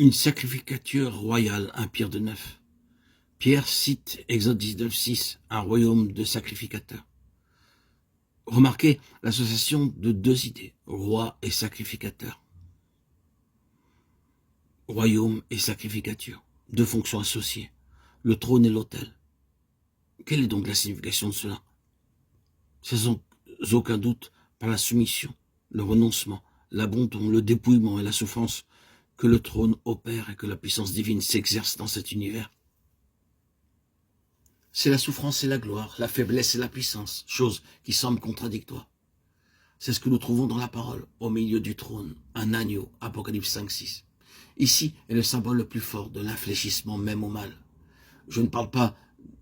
Une sacrificature royale, un Pierre de neuf. Pierre cite Exode 19:6, un royaume de sacrificateurs. Remarquez l'association de deux idées, roi et sacrificateur. Royaume et sacrificature, deux fonctions associées, le trône et l'autel. Quelle est donc la signification de cela? C'est sans aucun doute par la soumission, le renoncement, l'abandon, le dépouillement et la souffrance que le trône opère et que la puissance divine s'exerce dans cet univers. C'est la souffrance et la gloire, la faiblesse et la puissance, choses qui semblent contradictoires. C'est ce que nous trouvons dans la parole, au milieu du trône, un agneau, Apocalypse 5:6. Ici est le symbole le plus fort de l'infléchissement même au mal. Je ne parle pas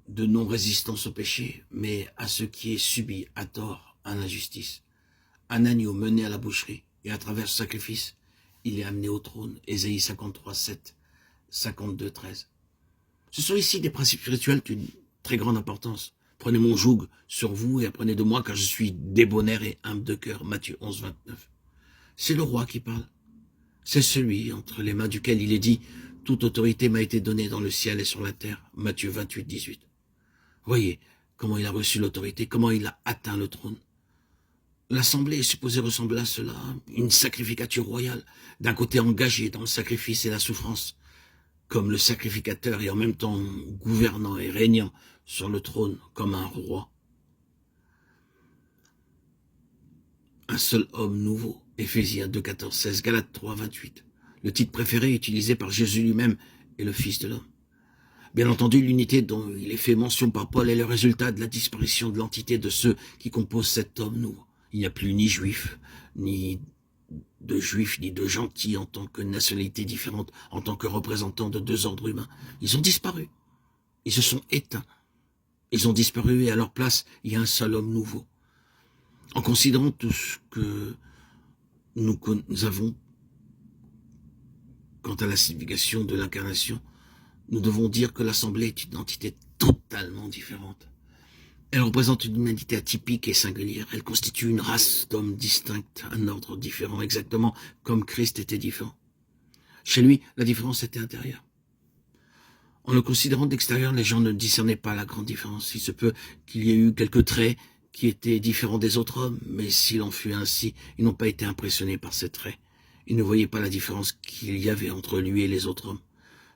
de non-résistance au péché, mais à ce qui est subi à tort, à l'injustice. Un agneau mené à la boucherie, et à travers ce sacrifice, il est amené au trône. Ésaïe 53:7, 52:13. Ce sont ici des principes spirituels d'une très grande importance. Prenez mon joug sur vous et apprenez de moi car je suis débonnaire et humble de cœur. Matthieu 11:29. C'est le roi qui parle. C'est celui entre les mains duquel il est dit « Toute autorité m'a été donnée dans le ciel et sur la terre ». Matthieu 28:18. Voyez comment il a reçu l'autorité, comment il a atteint le trône. L'assemblée est supposée ressembler à cela, une sacrificature royale, d'un côté engagé dans le sacrifice et la souffrance, comme le sacrificateur et en même temps gouvernant et régnant sur le trône comme un roi. Un seul homme nouveau, Éphésiens 2:14-16, Galates 3:28. Le titre préféré utilisé par Jésus lui-même est le Fils de l'homme. Bien entendu, l'unité dont il est fait mention par Paul est le résultat de la disparition de l'entité de ceux qui composent cet homme nouveau. Il n'y a plus ni juifs, ni de juifs, ni de gentils en tant que nationalité différente, en tant que représentants de deux ordres humains. Ils ont disparu. Ils se sont éteints. Ils ont disparu et à leur place, il y a un seul homme nouveau. En considérant tout ce que nous avons quant à la signification de l'incarnation, nous devons dire que l'Assemblée est une entité totalement différente. Elle représente une humanité atypique et singulière. Elle constitue une race d'hommes distincts, un ordre différent, exactement comme Christ était différent. Chez lui, la différence était intérieure. En le considérant d'extérieur, les gens ne discernaient pas la grande différence. Il se peut qu'il y ait eu quelques traits qui étaient différents des autres hommes, mais s'il en fut ainsi, ils n'ont pas été impressionnés par ces traits. Ils ne voyaient pas la différence qu'il y avait entre lui et les autres hommes.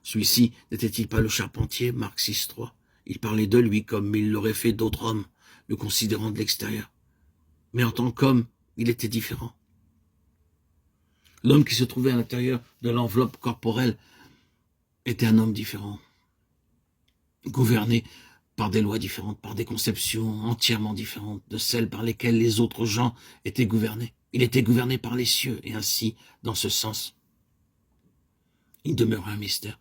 Celui-ci n'était-il pas le charpentier, Marc 6:3 ? Il parlait de lui comme il l'aurait fait d'autres hommes, le considérant de l'extérieur. Mais en tant qu'homme, il était différent. L'homme qui se trouvait à l'intérieur de l'enveloppe corporelle était un homme différent, gouverné par des lois différentes, par des conceptions entièrement différentes de celles par lesquelles les autres gens étaient gouvernés. Il était gouverné par les cieux, et ainsi, dans ce sens, il demeurait un mystère.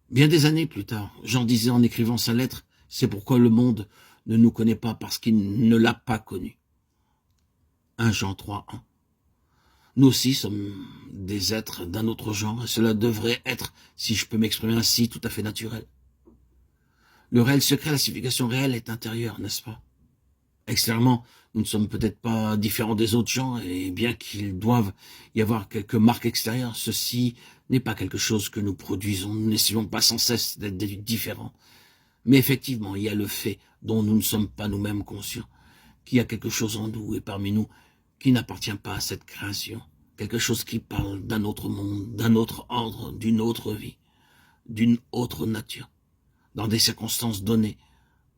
Bien des années plus tard, Jean disait en écrivant sa lettre, c'est pourquoi le monde ne nous connaît pas, parce qu'il ne l'a pas connu. 1 Jean 3:1. Nous aussi sommes des êtres d'un autre genre, et cela devrait être, si je peux m'exprimer ainsi, tout à fait naturel. Le réel secret, la signification réelle est intérieure, n'est-ce pas? Extérieurement, nous ne sommes peut-être pas différents des autres gens, et bien qu'il doive y avoir quelques marques extérieures, ceci n'est pas quelque chose que nous produisons. Nous n'essayons pas sans cesse d'être différents. Mais effectivement, il y a le fait dont nous ne sommes pas nous-mêmes conscients, qu'il y a quelque chose en nous et parmi nous qui n'appartient pas à cette création, quelque chose qui parle d'un autre monde, d'un autre ordre, d'une autre vie, d'une autre nature. Dans des circonstances données,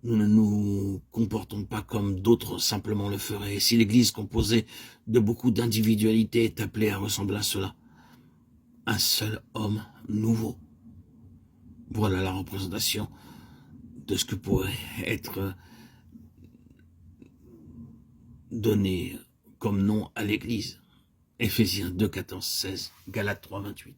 nous ne nous comportons pas comme d'autres simplement le feraient. Et si l'Église composée de beaucoup d'individualités est appelée à ressembler à cela, un seul homme nouveau. Voilà la représentation de ce que pourrait être donné comme nom à l'Église. Éphésiens 2:14-16, Galates 3:28.